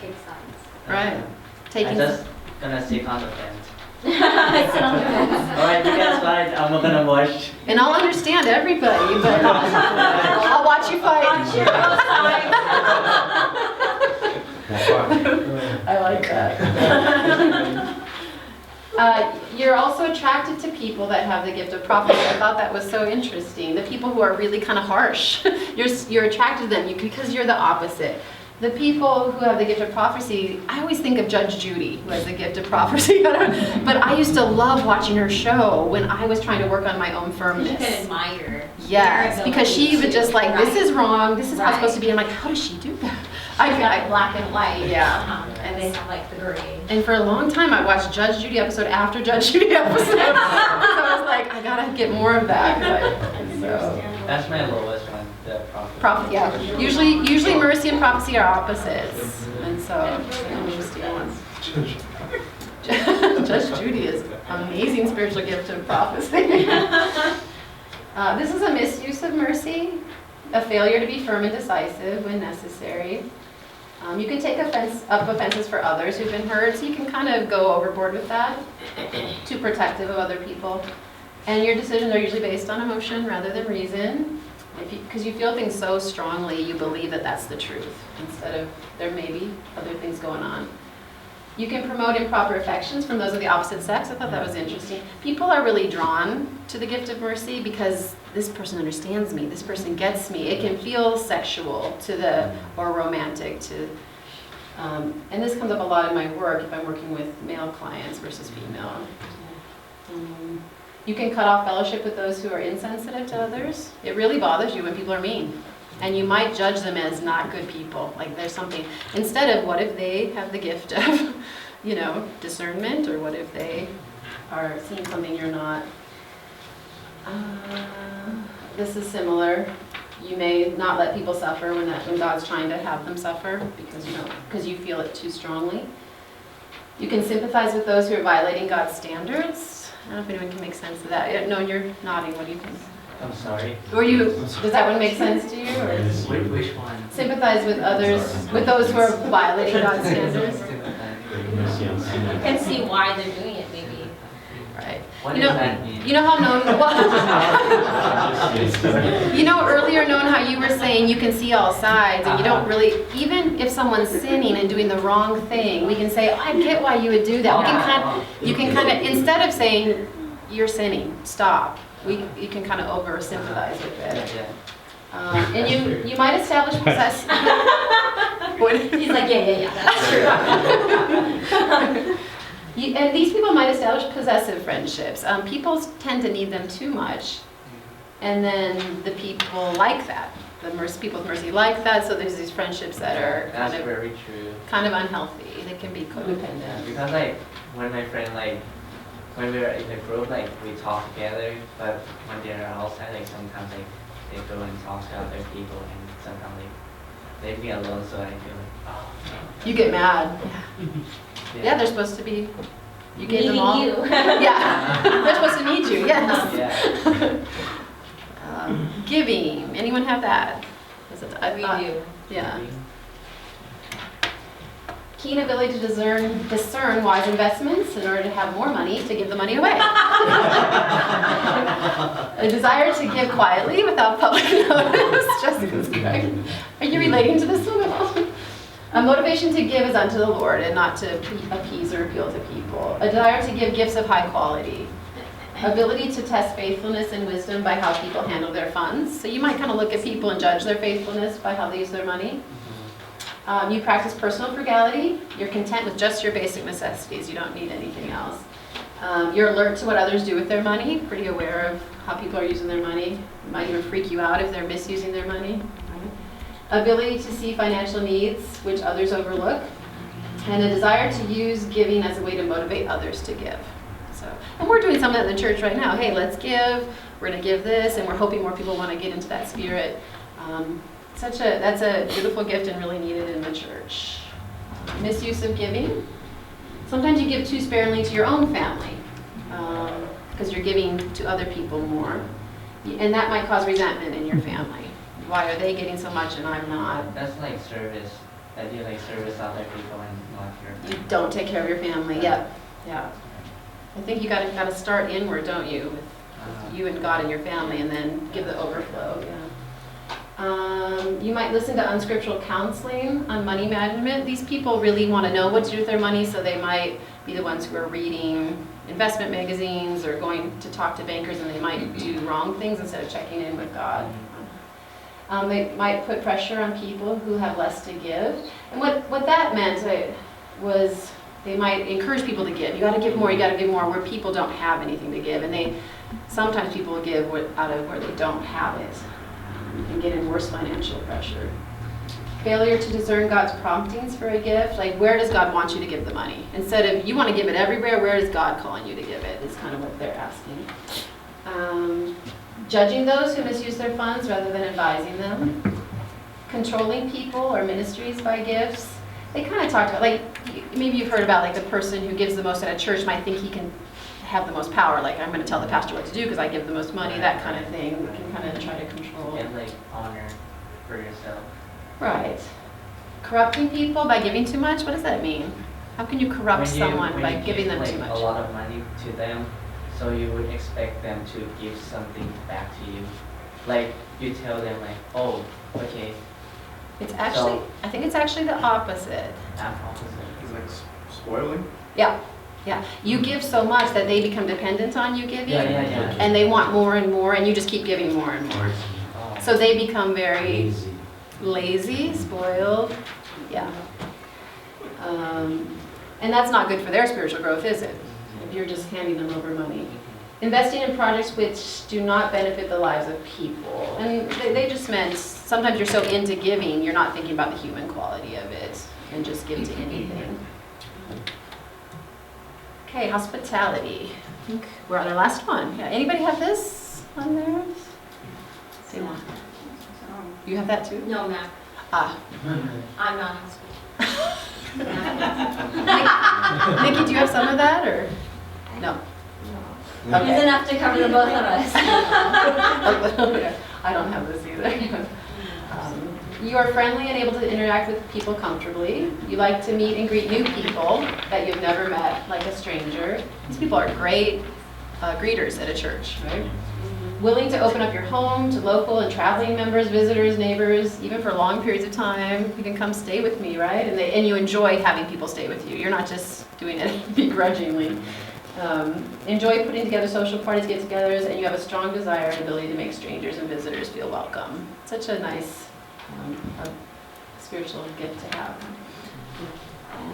take sides. Right. I'm Taking. just gonna sit on the fence. Sit on the fence. Alright, you guys fight. I'm not gonna watch. And I'll understand everybody, but I'll watch you fight. On cheer both sides. I like that. You're also attracted to people that have the gift of prophecy. I thought that was so interesting. The people who are really kind of harsh, you're attracted to them because you're the opposite. The people who have the gift of prophecy, I always think of Judge Judy, who has the gift of prophecy. But I used to love watching her show when I was trying to work on my own firmness. You can admire. Yes, because she would just like, this is wrong, this is how it's Right. supposed to be. I'm like, how does she do that? I got black and white. Yeah. And they have like the gray. And for a long time, I watched Judge Judy episode after Judge Judy episode. So I was like, I gotta get more of that. That's my lowest one, the prophet. Prophet, yeah. Usually mercy and prophecy are opposites, and so it's an interesting one. Judge Judy is amazing spiritual gift of prophecy. This is a misuse of mercy, a failure to be firm and decisive when necessary. You can take offenses for others who've been hurt, so you can kind of go overboard with that, too protective of other people. And your decisions are usually based on emotion rather than reason, because you feel things so strongly, you believe that that's the truth, instead of there may be other things going on. You can promote improper affections from those of the opposite sex. I thought that was interesting. People are really drawn to the gift of mercy because this person understands me, this person gets me. It can feel sexual or romantic and this comes up a lot in my work if I'm working with male clients versus female. You can cut off fellowship with those who are insensitive to others. It really bothers you when people are mean. And you might judge them as not good people, like there's something, instead of what if they have the gift of, discernment, or what if they are seeing something you're not. This is similar. You may not let people suffer when God's trying to have them suffer because you feel it too strongly. You can sympathize with those who are violating God's standards. I don't know if anyone can make sense of that. No, you're nodding. What do you think? I'm sorry. Does that one make sense to you? Or? Which one? Sympathize with others, with those who are violating God's standards. You can see why they're doing it, maybe. Right. What does that mean? You know how earlier how you were saying you can see all sides, and you don't really, even if someone's sinning and doing the wrong thing, we can say, oh, I get why you would do that. You can kind of, instead of saying, you're sinning, stop. You can kind of over-sympathize with it. And you might establish possessive... He's like, yeah, that's true. And these people might establish possessive friendships. People tend to need them too much. And then the people like that. People with mercy like that, so there's these friendships that are very true. Kind of unhealthy. They can be codependent. Because when my friend when we're in the group, we talk together, but when they're outside, sometimes they go and talk to other people, and sometimes they leave me alone, so I feel oh no. You get mad. Yeah, they're supposed to be. You gave them all. You. Yeah, they're supposed to need you. Yes. Yeah. Giving. Anyone have that? We do. Yeah. Keen ability to discern wise investments in order to have more money to give the money away. A desire to give quietly without public notice. Jessica's crying. Are you relating to this one at all? A motivation to give is unto the Lord and not to appease or appeal to people. A desire to give gifts of high quality. Ability to test faithfulness and wisdom by how people handle their funds. So you might kind of look at people and judge their faithfulness by how they use their money. You practice personal frugality. You're content with just your basic necessities. You don't need anything else. You're alert to what others do with their money, pretty aware of how people are using their money. It might even freak you out if they're misusing their money. Ability to see financial needs, which others overlook. And a desire to use giving as a way to motivate others to give. And we're doing some of that in the church right now. Hey, let's give. We're going to give this, and we're hoping more people want to get into that spirit. That's a beautiful gift and really needed in the church. Misuse of giving. Sometimes you give too sparingly to your own family because you're giving to other people more. And that might cause resentment in your family. Why are they getting so much and I'm not? That's like service. that you like service other people and not your. You don't take care of your family. Yep. Yeah. I think you gotta start inward, don't you? With you and God and your family, and then give the overflow. Yeah. You might listen to unscriptural counseling on money management. These people really want to know what to do with their money, so they might be the ones who are reading investment magazines or going to talk to bankers, and they might do wrong things instead of checking in with God. They might put pressure on people who have less to give. And what that meant was they might encourage people to give. You got to give more, you got to give more, where people don't have anything to give. And sometimes people will give out of where they don't have it and get in worse financial pressure. Failure to discern God's promptings for a gift, like where does God want you to give the money? Instead of you want to give it everywhere, where is God calling you to give it, is kind of what they're asking. Judging those who misuse their funds rather than advising them. Controlling people or ministries by gifts. They kind of talked about, like, maybe you've heard about like the person who gives the most at a church might think he can have the most power, like I'm going to tell the pastor what to do because I give the most money, that kind of thing. We can kind of try to control. And like honor for yourself. Right. Corrupting people by giving too much, what does that mean? How can you corrupt someone by giving them too much? A lot of money to them, so you would expect them to give something back to you. Like you tell them like, oh, okay. It's actually, I think it's actually the opposite. Opposite. It's like spoiling? Yeah. Yeah, you give so much that they become dependent on you giving, Yeah. and they want more and more, and you just keep giving more and more. Oh. So they become very lazy, spoiled, yeah. And that's not good for their spiritual growth, is it? If you're just handing them over money. Investing in projects which do not benefit the lives of people. And they just meant sometimes you're so into giving, you're not thinking about the human quality of it, and just give to anything. Okay, hospitality. I think we're on our last one. Yeah, anybody have this on there? Say one. You have that too? No, Mac. Ah. I'm not Nikki, do you have some of that or? No. Okay. It's enough to cover the both of us. I don't have this either. You are friendly and able to interact with people comfortably. You like to meet and greet new people that you've never met, like a stranger. These people are great greeters at a church, right? Willing to open up your home to local and traveling members, visitors, neighbors, even for long periods of time. You can come stay with me, right? And you enjoy having people stay with you. You're not just doing it begrudgingly. Enjoy putting together social parties, get-togethers, and you have a strong desire and ability to make strangers and visitors feel welcome. Such a nice a spiritual gift to have.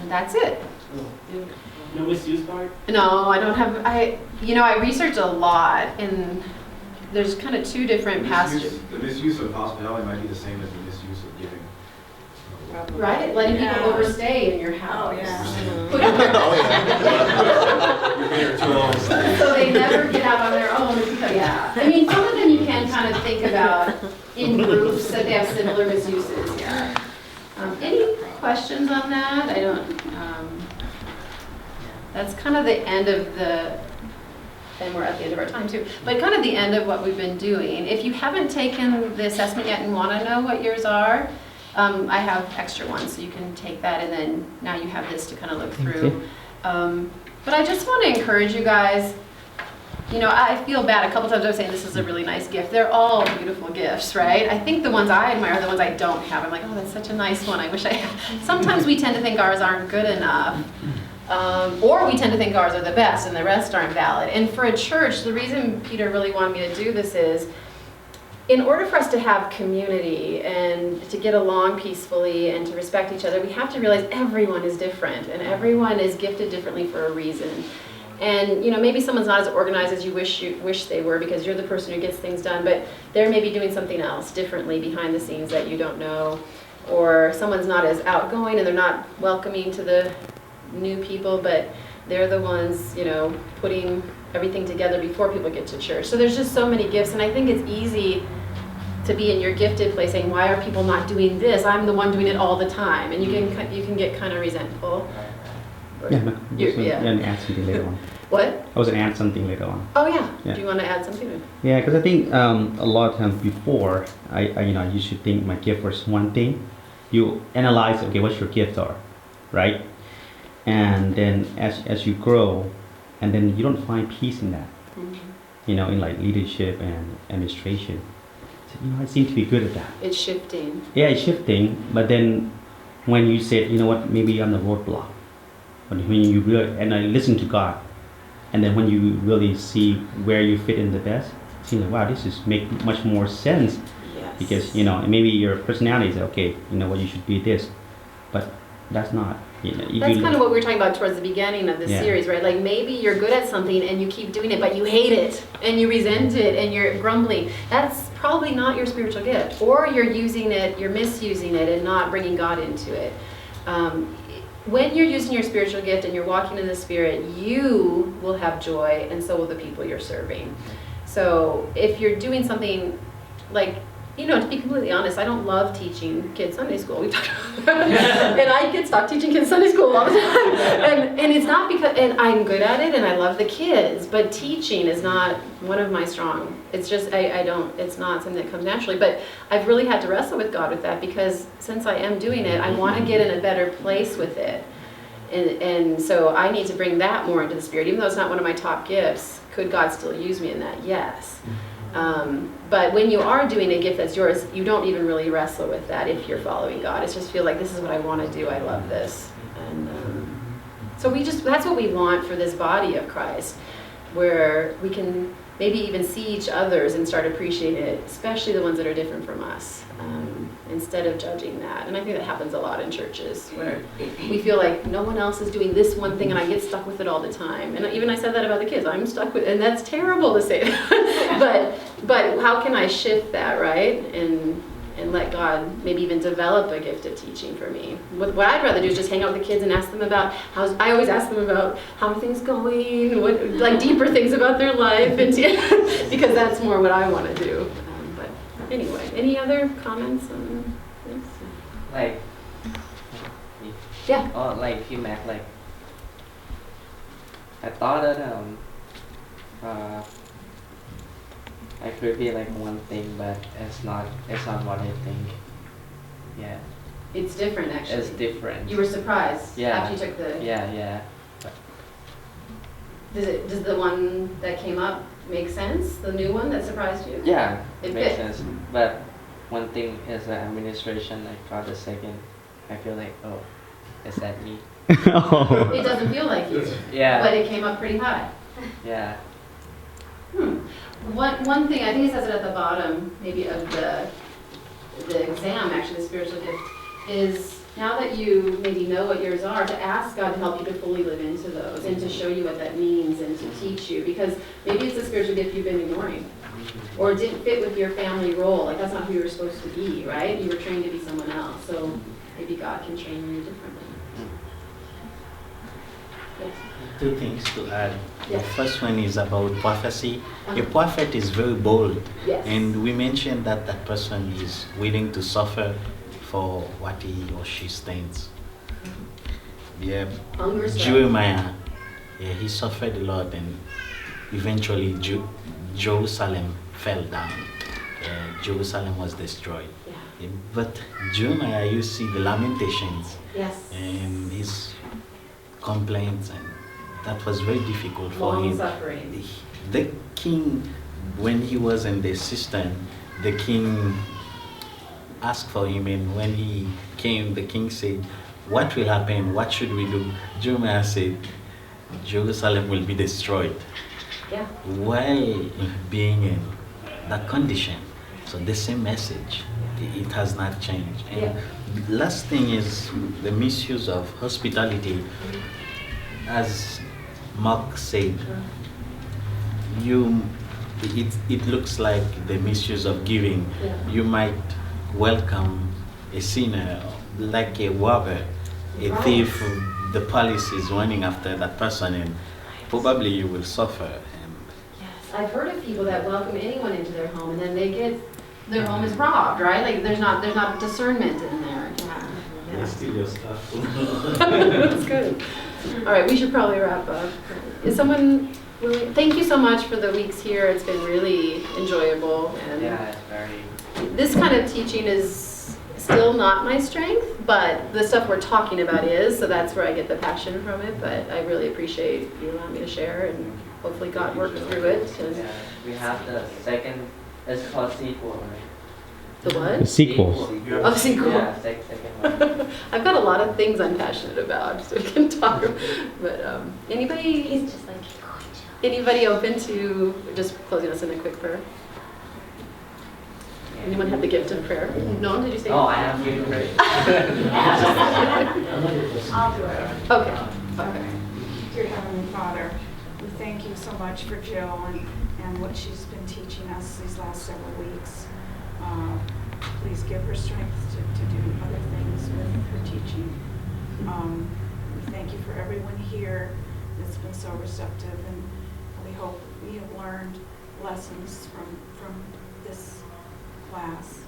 And that's it. No misuse part? No, I don't have, I researched a lot, and there's kind of two different passages. The misuse of hospitality might be the same as the misuse of giving. Right? Letting people overstay in your house. Oh, yeah. So they never get out on their own. Yeah. I mean, some of them you can kind of think about in groups that they have similar misuses. Yeah. Any questions on that? I don't. That's kind of the end of and we're at the end of our time too, but kind of the end of what we've been doing. If you haven't taken the assessment yet and want to know what yours are, I have extra ones, so you can take that, and then now you have this to kind of look through. But I just want to encourage you guys, I feel bad. A couple times I was saying this is a really nice gift. They're all beautiful gifts, right? I think the ones I admire are the ones I don't have. I'm like, oh, that's such a nice one. I wish I had. Sometimes we tend to think ours aren't good enough. Or we tend to think ours are the best and the rest aren't valid. And for a church, the reason Peter really wanted me to do this is, in order for us to have community and to get along peacefully and to respect each other, we have to realize everyone is different and everyone is gifted differently for a reason. And maybe someone's not as organized as you wish they were because you're the person who gets things done, but they're maybe doing something else differently behind the scenes that you don't know. Or someone's not as outgoing and they're not welcoming to the new people, but they're the ones, putting everything together before people get to church. So there's just so many gifts, and I think it's easy to be in your gifted place saying, why are people not doing this? I'm the one doing it all the time, and you can get kind of resentful. Yeah, and add something later on. What? I was going to add something later on. Oh yeah. Yeah. Do you want to add something? Yeah, because I think a lot of times before, I used to think my gift was one thing, you analyze, okay, what your gifts are, right? And then as you grow, and then you don't find peace in that, in like leadership and administration. So, I seem to be good at that. It's shifting. Yeah, it's shifting, but then when you said, you know what, maybe I'm the roadblock. But when you really, and I listen to God, and then when you really see where you fit in the best, it seems like, wow, this is make much more sense. Yes. Because, maybe your personality is, okay, what, you should be this. But that's not, if That's you kind of what we were talking about towards the beginning of the Yeah. series, right? Like maybe you're good at something and you keep doing it, but you hate it and you resent it and you're grumbling. That's probably not your spiritual gift. Or you're using it, you're misusing it and not bringing God into it. When you're using your spiritual gift and you're walking in the Spirit, you will have joy and so will the people you're serving. So if you're doing something like, to be completely honest, I don't love teaching kids Sunday school. We talked about that. And I get stuck teaching kids Sunday school all the time. And it's not because, and I'm good at it and I love the kids, but teaching is not one of my strong, it's just, I don't, it's not something that comes naturally. But I've really had to wrestle with God with that because since I am doing it, I want to get in a better place with it. And so I need to bring that more into the Spirit, even though it's not one of my top gifts. Could God still use me in that? Yes. But when you are doing a gift that's yours, you don't even really wrestle with that if you're following God. It's just feel like this is what I want to do. I love this. And so that's what we want for this body of Christ, where we can maybe even see each other's and start appreciating it, especially the ones that are different from us, instead of judging that. And I think that happens a lot in churches where we feel like no one else is doing this one thing and I get stuck with it all the time. And even I said that about the kids. I'm stuck with, and that's terrible to say that. but how can I shift that, right? And let God maybe even develop a gift of teaching for me. What I'd rather do is just hang out with the kids and ask them about I always ask them about how are things going, like deeper things about their life, and because that's more what I want to do. But anyway, any other comments on this? Like, Yeah. oh, like you Mac, like I thought that I could be like one thing, but it's not what I think. Yeah. It's different, actually. It's different. You were surprised Yeah. after you took the. Yeah. Does the one that came up make sense? The new one that surprised you? Yeah, It makes fit. sense. But one thing is the administration, like for the second, I feel like, oh, is that me? Oh. It doesn't feel like you. Yeah. But it came up pretty high. Yeah. One thing, I think it says it at the bottom, maybe of the exam, actually, the spiritual gift, is now that you maybe know what yours are, to ask God to help you to fully live into those and to show you what that means and to teach you. Because maybe it's a spiritual gift you've been ignoring. Or it didn't fit with your family role. Like that's not who you were supposed to be, right? You were trained to be someone else. So maybe God can train you differently. Yes. Two things to add. Yeah. The first one is about prophecy. A prophet is very bold, Yes. and we mentioned that that person is willing to suffer for what he or she stands. Yeah, Hunger strikes. Jeremiah, yeah, he suffered a lot, and eventually Jerusalem fell down. Jerusalem was destroyed. Yeah. Yeah, but Jeremiah, you see the lamentations Yes. and his complaints, and that was very difficult for Long him. suffering. The king, when he was in the cistern, the king asked for him, and when he came, the king said, "What will happen? What should we do?" Jeremiah said, "Jerusalem will be destroyed." Yeah. While being in that condition, so the same message, it has not changed. And Yeah. the last thing is the misuse of hospitality. As Mark said, it looks like the misuse of giving. Yeah. You might welcome a sinner like a robber, a Right. thief. The police is running after that person, and probably you will suffer. And Yes, I've heard of people that welcome anyone into their home and then their home is robbed, right? Like there's not discernment in there. Yeah. Steal your stuff. That's good. All right, we should probably wrap up. Is someone willing? Thank you so much for the weeks here. It's been really enjoyable, and Yeah, it's very. this kind of teaching is still not my strength, but the stuff we're talking about is, so that's where I get the passion from it. But I really appreciate you allowing me to share, and hopefully God worked through it. And Yeah, we have the second, it's called sequel, right? the The what? sequels. Oh, sequel. Yeah, second one. I've got a lot of things I'm passionate about, so we can talk. But anybody, He's just like, anybody open to just closing us in a quick prayer? Anyone have the gift of prayer? No, did you say? Oh, I have you great. I'll do it. Okay. Okay. Dear Heavenly Father, we thank you so much for Jill and what she's been teaching us these last several weeks. Please give her strength to do other things with her teaching. We thank you for everyone here that's been so receptive, and we hope we have learned lessons from this class.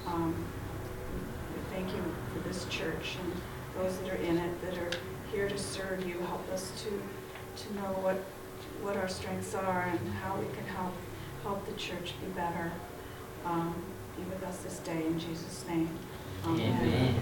We thank you for this church and those that are in it that are here to serve you. Help us to know what our strengths are and how we can help the church be better. Be with us this day in Jesus' name. Amen.